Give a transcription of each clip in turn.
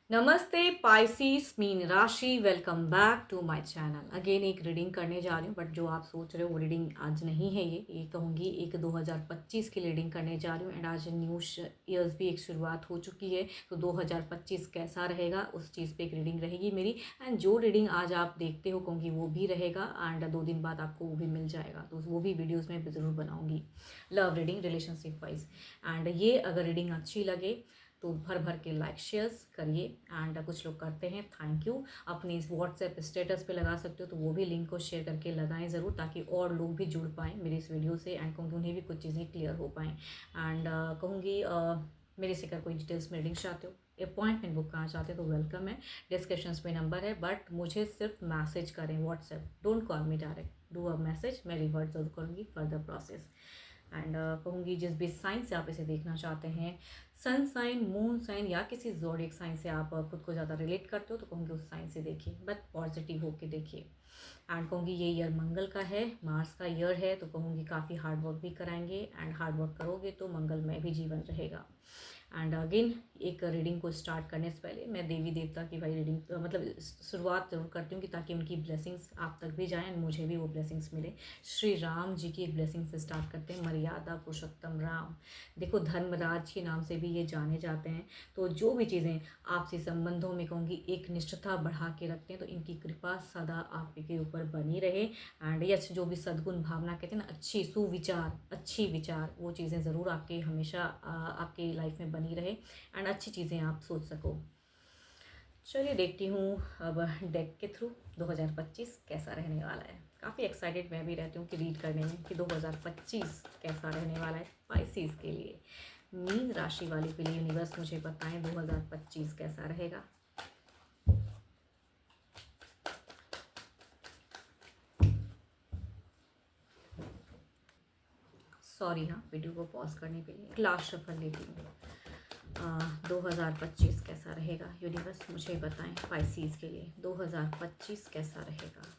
नमस्ते पाइसिस मीन राशि, welcome back to my channel. Again एक रीडिंग करने जा रही हूँ, बट जो आप सोच रहे हो वो रीडिंग आज नहीं है। ये कहूँगी एक 2025 की रीडिंग करने जा रही हूँ। एंड आज न्यू ईयर्स भी एक शुरुआत हो चुकी है, तो 2025 कैसा रहेगा उस चीज़ पे एक रीडिंग रहेगी मेरी। एंड जो रीडिंग आज आप देखते हो कहूँगी वो भी रहेगा, एंड 2 दिन बाद आपको वो भी मिल जाएगा, तो वो भी वीडियोज़ में ज़रूर बनाऊँगी। Love reading, relationship wise. And ये अगर रीडिंग अच्छी लगे तो भर भर के लाइक शेयर्स करिए। एंड कुछ लोग करते हैं, थैंक यू। अपनी इस व्हाट्सएप स्टेटस पे लगा सकते हो, तो वो भी लिंक को शेयर करके लगाएं ज़रूर, ताकि और लोग भी जुड़ पाएँ मेरी इस वीडियो से। एंड कहूँगी उन्हें भी कुछ चीज़ें क्लियर हो पाएँ। एंड कहूँगी मेरे से अगर कोई डिटेल्स में रीडिंग चाहते हो, अपॉइंटमेंट बुक करना चाहते हो, तो वेलकम है। डिस्क्रिप्शन में नंबर है, बट मुझे सिर्फ मैसेज करें WhatsApp, don't call me direct, do a message, मैं रिवर्ट जरूर करूँगी फर्दर प्रोसेस। एंड कहूँगी जिस भी साइन से आप इसे देखना चाहते हैं, सन साइन, मून साइन या किसी जोडिक साइन से आप खुद को ज़्यादा रिलेट करते हो, तो कहूँगी उस साइन से देखिए, बट पॉजिटिव होके देखिए। एंड कहूँगी ये ईयर मंगल का है, मार्स का ईयर है, तो कहूँगी काफ़ी हार्ड वर्क भी कराएंगे। एंड हार्ड वर्क करोगे तो मंगलमय भी जीवन रहेगा। एंड अगेन एक रीडिंग को स्टार्ट करने से पहले मैं देवी देवता की भाई रीडिंग मतलब शुरुआत जरूर करती हूँ, कि ताकि उनकी ब्लेसिंग्स आप तक भी जाएं, मुझे भी वो ब्लेसिंग्स मिले। श्री राम जी की एक ब्लेसिंग से स्टार्ट करते हैं। मर्यादा पुरुषोत्तम राम, देखो धर्मराज के नाम से भी ये जाने जाते हैं। तो जो भी चीज़ें आपसी संबंधों में कहूँगी एक निष्ठता बढ़ा के रखते हैं, तो इनकी कृपा सदा आपके ऊपर बनी रहे। एंड यस, जो भी सद्गुण भावना कहते हैं ना, अच्छी सुविचार, अच्छी विचार, वो चीज़ें ज़रूर आपके हमेशा आपकी लाइफ में बनी रहे। एंड अच्छी चीज़ें आप सोच सको। चलिए देखती हूँ अब डेक के थ्रू 2025 कैसा रहने वाला है। काफ़ी एक्साइटेड मैं भी रहती हूँ कि रीड करने में, कि 2025 कैसा रहने वाला है पाइसिस के लिए। मीन राशि वाले के लिए यूनिवर्स मुझे बताएं 2025 कैसा रहेगा। सॉरी, हाँ, वीडियो को पॉज करने के लिए लास्ट शफल लेती हूँ। 2025 कैसा रहेगा यूनिवर्स मुझे बताएं पाइसिस के लिए। 2025 कैसा रहेगा।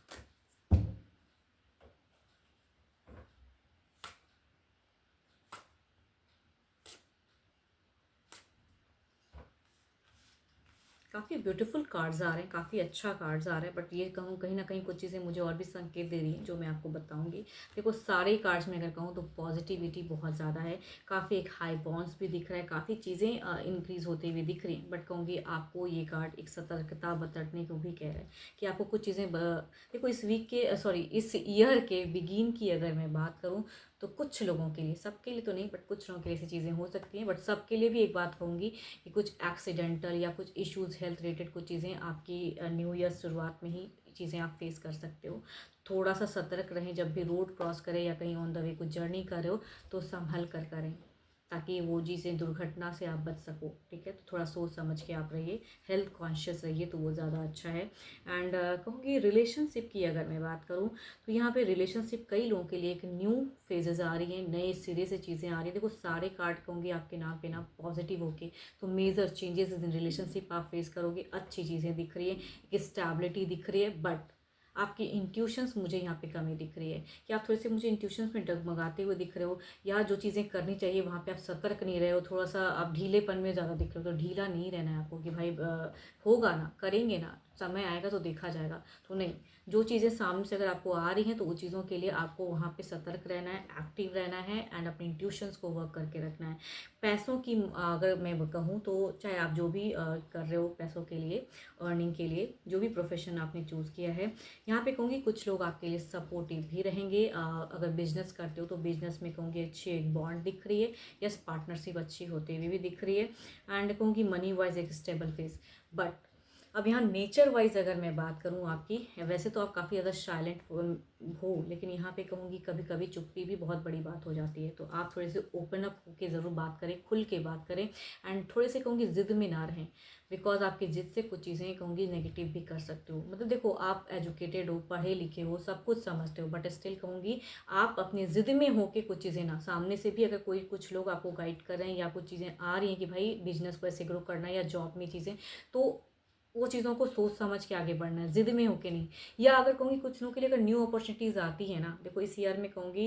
काफ़ी ब्यूटीफुल कार्ड्स आ रहे हैं, काफ़ी अच्छा कार्ड्स आ रहा है, बट ये कहूँ कहीं ना कहीं कुछ चीज़ें मुझे और भी संकेत दे रही हैं, जो मैं आपको बताऊंगी। देखो सारे कार्ड्स में अगर कहूँ तो पॉजिटिविटी बहुत ज़्यादा है, काफ़ी एक हाई बॉन्ड्स भी दिख रहा है, काफ़ी चीज़ें इंक्रीज होते हुए दिख रही हैं। बट कहूँगी आपको ये कार्ड एक सतर्कता बरतने को भी कह रहा है, कि आपको कुछ चीज़ें देखो इस वीक के सॉरी इस ईयर के बिगिन की अगर मैं बात करूँ, तो कुछ लोगों के लिए, सबके लिए तो नहीं, बट कुछ लोगों के लिए ऐसी चीज़ें हो सकती हैं। बट सबके लिए भी एक बात कहूँगी कि कुछ एक्सीडेंटल या कुछ इश्यूज हेल्थ रिलेटेड कुछ चीज़ें आपकी न्यू ईयर शुरुआत में ही चीज़ें आप फेस कर सकते हो। थोड़ा सा सतर्क रहें, जब भी रोड क्रॉस करें या कहीं ऑन द वे कुछ जर्नी कर रहे हो, तो संभल कर करें, ताकि वो चीज़ें दुर्घटना से आप बच सको। ठीक है, तो थोड़ा सोच समझ के आप रहिए, हेल्थ कॉन्शियस रहिए, तो वो ज़्यादा अच्छा है। एंड कहूँगी रिलेशनशिप की अगर मैं बात करूँ, तो यहाँ पे रिलेशनशिप कई लोगों के लिए एक न्यू फेजेस आ रही हैं, नए सिरे से चीज़ें आ रही हैं। देखो सारे कार्ड कहूँगी आपके नाम पे ना पॉजिटिव होके, तो मेजर चेंजेस इन रिलेशनशिप आप फेस करोगे, अच्छी चीज़ें दिख रही है, एक स्टेबिलिटी दिख रही है। बट आपकी इंट्यूशंस मुझे यहाँ पे कमी दिख रही है, कि आप थोड़े से मुझे इंट्यूशंस में डगमगाते हुए दिख रहे हो, या जो चीज़ें करनी चाहिए वहाँ पे आप सतर्क नहीं रहे हो, थोड़ा सा आप ढीलेपन में ज़्यादा दिख रहे हो। तो ढीला नहीं रहना है आपको, कि भाई होगा ना, करेंगे ना, समय आएगा तो देखा जाएगा। तो नहीं, जो चीज़ें सामने से अगर आपको आ रही हैं, तो वो चीज़ों के लिए आपको वहाँ पे सतर्क रहना है, एक्टिव रहना है, एंड अपनी इंट्यूशंस को वर्क करके रखना है। पैसों की अगर मैं कहूँ तो, चाहे आप जो भी कर रहे हो पैसों के लिए, अर्निंग के लिए, जो भी प्रोफेशन आपने चूज़ किया है, यहाँ पे कहूँगी कुछ लोग आपके लिए सपोर्टिव भी रहेंगे। अगर बिजनेस करते हो तो बिजनेस में कहूँगी अच्छी एक बॉन्ड दिख रही है, यस, पार्टनरशिप अच्छी होती हुई भी दिख रही है। एंड कहूँगी मनी वाइज एक स्टेबल फेस। बट अब यहाँ नेचर वाइज अगर मैं बात करूँ आपकी, वैसे तो आप काफ़ी ज़्यादा साइलेंट हो, लेकिन यहाँ पे कहूँगी कभी कभी चुप्पी भी बहुत बड़ी बात हो जाती है। तो आप थोड़े से ओपन अप होके ज़रूर बात करें, खुल के बात करें। एंड थोड़े से कहूँगी ज़िद में ना रहें, बिकॉज आपकी ज़िद से कुछ चीज़ें कहूँगी नेगेटिव भी कर सकते हो। मतलब देखो आप एजुकेटेड हो, पढ़े लिखे हो, सब कुछ समझते हो, बट स्टिल कहूँगी आप अपनी ज़िद में हो के कुछ चीज़ें ना, सामने से भी अगर कोई कुछ लोग आपको गाइड कर रहे हैं, या कुछ चीज़ें आ रही हैं कि भाई बिजनेस को ऐसे ग्रो करना है या जॉब में चीज़ें, तो वो चीज़ों को सोच समझ के आगे बढ़ना है, ज़िद में होके नहीं। या अगर कहूँगी कुछ लोगों के लिए अगर न्यू अपॉर्चुनिटीज़ आती है ना, देखो इस ईयर में कहूँगी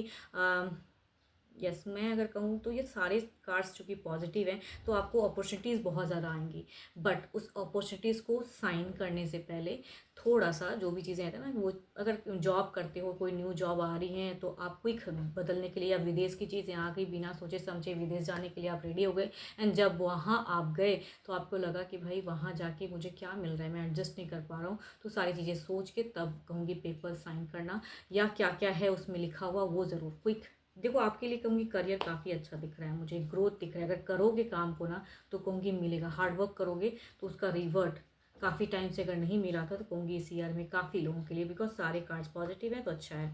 यस, मैं अगर कहूँ तो ये सारे कार्ड्स चूँकि पॉजिटिव हैं, तो आपको अपॉर्चुनिटीज़ बहुत ज़्यादा आएँगी। बट उस अपॉर्चुनिटीज़ को साइन करने से पहले थोड़ा-सा जो भी चीज़ें रहती हैं ना, वो अगर जॉब करते हो, कोई न्यू जॉब आ रही है, तो आप क्विक बदलने के लिए या विदेश की चीज़ें आ गई, बिना सोचे-समझे विदेश जाने के लिए आप रेडी हो गए एंड जब वहाँ आप गए, तो आपको लगा कि भाई वहाँ जाके मुझे क्या मिल रहा है, मैं एडजस्ट नहीं कर पा रहा हूँ। तो सारी चीज़ें सोच के तब कहूँगी पेपर साइन करना, या क्या-क्या है उसमें लिखा हुआ वो ज़रूर क्विक। देखो आपके लिए कहूँगी करियर काफ़ी अच्छा दिख रहा है मुझे, ग्रोथ दिख रहा है। अगर करोगे काम को ना तो कहूँगी मिलेगा, हार्ड वर्क करोगे तो उसका रिवर्ट काफ़ी टाइम से अगर नहीं मिला था तो कहूँगी इस ईयर में काफ़ी लोगों के लिए, बिकॉज सारे कार्ड्स पॉजिटिव हैं तो अच्छा है।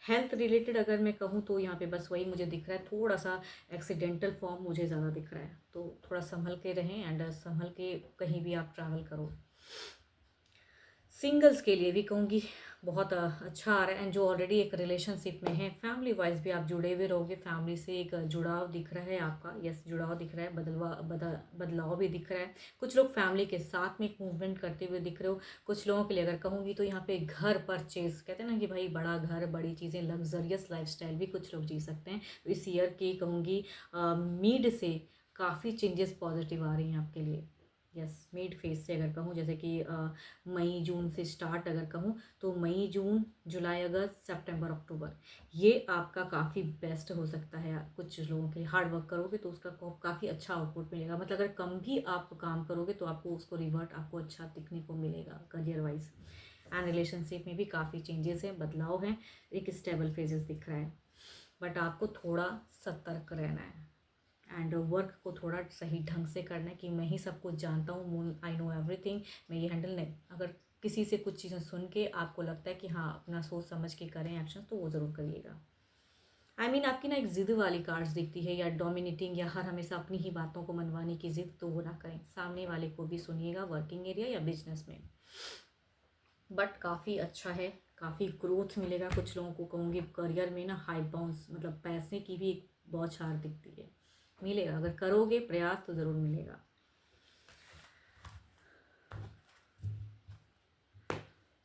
हेल्थ रिलेटेड अगर मैं कहूँ तो यहाँ पे बस वही मुझे दिख रहा है, थोड़ा सा एक्सीडेंटल फॉर्म मुझे ज़्यादा दिख रहा है, तो थोड़ा संभल के रहें एंड संभल के कहीं भी आप ट्रैवल करो। सिंगल्स के लिए भी कहूँगी बहुत अच्छा आ रहा है, एंड जो ऑलरेडी एक रिलेशनशिप में है, फैमिली वाइज भी आप जुड़े हुए रहोगे, फैमिली से एक जुड़ाव दिख रहा है आपका। यस, जुड़ाव दिख रहा है, बदलाव भी दिख रहा है। कुछ लोग फैमिली के साथ में एक मूवमेंट करते हुए दिख रहे हो। कुछ लोगों के लिए अगर कहूँगी तो यहाँ पे घर परचेज, कहते हैं ना कि भाई बड़ा घर, बड़ी चीज़ें, लग्जरियस लाइफस्टाइल भी कुछ लोग जी सकते हैं। तो इस ईयर की कहूँगी मीड से काफ़ी चेंजेस पॉजिटिव आ रही हैं आपके लिए। यस, मिड फेज से अगर कहूँ, जैसे कि मई जून से स्टार्ट अगर कहूँ तो मई जून जुलाई अगस्त सितंबर अक्टूबर, ये आपका काफ़ी बेस्ट हो सकता है। कुछ लोगों के लिए हार्ड वर्क करोगे तो उसका काफ़ी अच्छा आउटपुट मिलेगा। मतलब अगर कम भी आप काम करोगे तो आपको उसको रिवर्ट आपको अच्छा दिखने को मिलेगा करियर वाइज। एंड रिलेशनशिप में भी काफ़ी चेंजेस हैं, बदलाव हैं, एक स्टेबल फेजेस दिख रहा है। बट आपको थोड़ा सतर्क रहना है एंड वर्क को थोड़ा सही ढंग से करना है कि मैं ही सब कुछ जानता हूँ, आई नो एवरीथिंग, मैं ये हैंडल नहीं। अगर किसी से कुछ चीज़ें सुन के आपको लगता है कि हाँ अपना सोच समझ के करें एक्शन, तो वो ज़रूर करिएगा। आपकी ना एक ज़िद वाली कार्ड्स दिखती है, या डोमिनेटिंग, या हर हमेशा अपनी ही बातों को मनवाने की ज़िद, तो वो ना करें, सामने वाले को भी सुनिएगा वर्किंग एरिया या बिजनेस में। बट काफ़ी अच्छा है, काफ़ी ग्रोथ मिलेगा कुछ लोगों को, कहूँगी करियर में ना हाई बाउंस, मतलब पैसे की भी एक बौछार दिखती है, मिलेगा अगर करोगे प्रयास तो ज़रूर मिलेगा।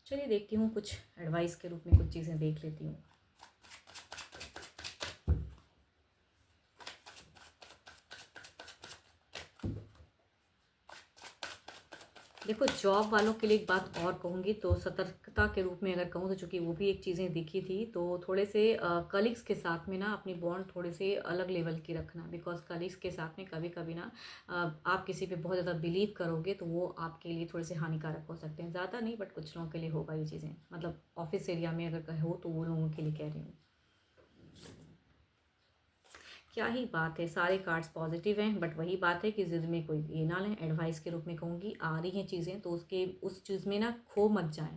चलिए देखती हूँ, कुछ एडवाइस के रूप में कुछ चीज़ें देख लेती हूँ। देखो जॉब वालों के लिए एक बात और कहूँगी, तो सतर्कता के रूप में अगर कहूँ तो चूँकि वो भी एक चीज़ें दिखी थी, तो थोड़े से कलीग्स के साथ में ना अपनी बॉन्ड थोड़े से अलग लेवल की रखना, बिकॉज कलीग्स के साथ में कभी कभी ना आप किसी पे बहुत ज़्यादा बिलीव करोगे तो वो आपके लिए थोड़े से हानिकारक हो सकते हैं। ज़्यादा नहीं बट कुछ लोगों के लिए होगा ये चीज़ें, मतलब ऑफिस एरिया में अगर कहो तो वो लोगों के लिए कह रही हूँ। क्या ही बात है, सारे कार्ड्स पॉजिटिव हैं, बट वही बात है कि ज़िद में कोई ये ना लें। एडवाइस के रूप में कहूँगी, आ रही हैं चीज़ें तो उसके उस चीज़ में ना खो मत जाएं,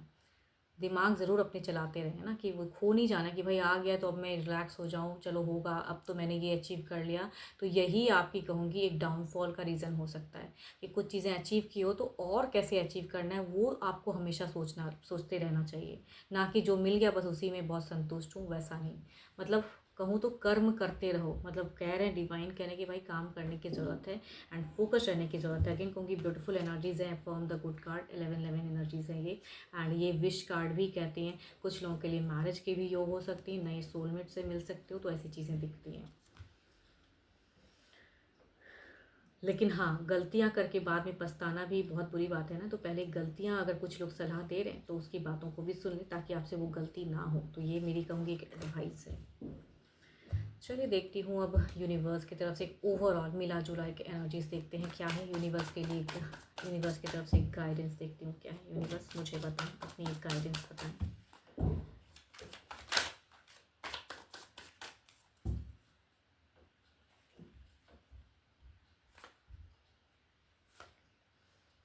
दिमाग ज़रूर अपने चलाते रहें ना, कि वो खो नहीं जाना कि भाई आ गया तो अब मैं रिलैक्स हो जाऊँ, चलो होगा, अब तो मैंने ये अचीव कर लिया। तो यही आपकी कहूँगी एक डाउनफॉल का रीज़न हो सकता है कि कुछ चीज़ें अचीव की हो तो और कैसे अचीव करना है वो आपको हमेशा सोचते रहना चाहिए, ना कि जो मिल गया बस उसी में बहुत संतुष्ट हूँ, वैसा नहीं। मतलब कहूँ तो कर्म करते रहो, मतलब कह रहे हैं डिवाइन कह रहे हैं कि भाई काम करने की ज़रूरत है एंड फोकस रहने की ज़रूरत है। अगेन कहूँगी ब्यूटीफुल एनर्जीज हैं, form the good card 11 energies हैं ये, एंड ये विश कार्ड भी कहते हैं। कुछ लोगों के लिए मैरिज के भी योग हो सकती है, नए सोलमेट से मिल सकते हो, तो ऐसी चीज़ें दिखती हैं। लेकिन हाँ, गलतियाँ करके बाद में पछताना भी बहुत बुरी बात है ना, तो पहले गलतियाँ अगर कुछ लोग सलाह दे रहे हैं तो उसकी बातों को भी सुन लें ताकि आपसे वो गलती ना हो। तो ये मेरी कहूँगी एक एडवाइस है। चलिए देखती हूँ अब यूनिवर्स की तरफ से एक ओवरऑल मिला जुला एक एनर्जीज देखते हैं क्या है यूनिवर्स के लिए। यूनिवर्स की तरफ से एक गाइडेंस देखती हूँ क्या है, यूनिवर्स मुझे बताएं, अपनी एक गाइडेंस बताएं।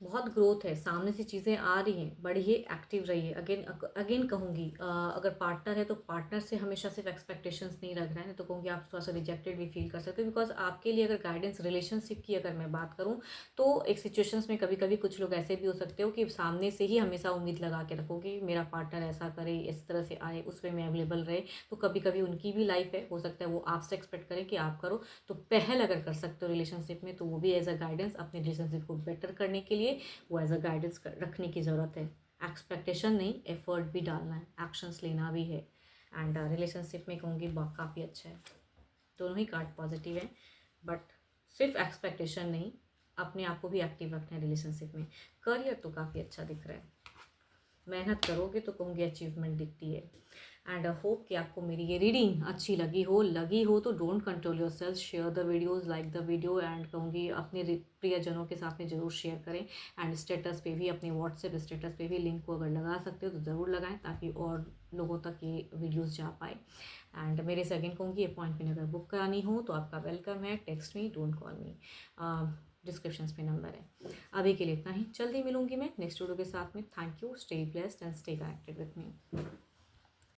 बहुत ग्रोथ है, सामने से चीज़ें आ रही हैं, बढ़िए, एक्टिव रहिए। अगेन अगेन कहूँगी अगर पार्टनर है तो पार्टनर से हमेशा सिर्फ एक्सपेक्टेशंस नहीं रख रहे हैं, तो कहूँगी आप थोड़ा सा रिजेक्टेड भी फील कर सकते हो, बिकॉज आपके लिए अगर गाइडेंस रिलेशनशिप की अगर मैं बात करूँ तो एक सिचुएशंस में कभी कभी कुछ लोग ऐसे भी हो सकते हो कि सामने से ही हमेशा उम्मीद लगा के रखो कि मेरा पार्टनर ऐसा करे, इस तरह से आए, उसमें मैं अवेलेबल रहे। तो कभी कभी उनकी भी लाइफ है, हो सकता है वो आपसे एक्सपेक्ट करें कि आप करो। तो पहल अगर कर सकते हो रिलेशनशिप में तो वो भी एज अ गाइडेंस अपने रिलेशनशिप को बेटर करने के लिए वो एज अ गाइडेंस रखने की ज़रूरत है। एक्सपेक्टेशन नहीं, एफर्ट भी डालना है, एक्शंस लेना भी है। एंड रिलेशनशिप में कहूँगी काफ़ी अच्छा है। दोनों ही कार्ड पॉजिटिव हैं, बट सिर्फ एक्सपेक्टेशन नहीं, अपने आप को भी एक्टिव रखना है रिलेशनशिप में। करियर तो काफ़ी अच्छा दिख रहा है, मेहनत करोगे तो कहूँगी अचीवमेंट दिखती है। एंड होप कि आपको मेरी ये रीडिंग अच्छी लगी हो तो don't control your self, share the videos, like the video, and कहूँगी अपने प्रियजनों के साथ में ज़रूर शेयर करें। एंड स्टेटस पे भी, अपने व्हाट्सएप स्टेटस पे भी लिंक को अगर लगा सकते हो तो ज़रूर लगाएं, ताकि और लोगों तक ये वीडियोज़ जा पाए। एंड मेरे से अगेन कहूँगी अपॉइंटमेंट अगर बुक करानी हो तो आपका वेलकम है, text me, don't call me, description पे नंबर है। अभी के लिए इतना ही, जल्दी मिलूंगी मैं नेक्स्ट वीडियो के साथ में। Thank you, stay blessed and stay connected with me.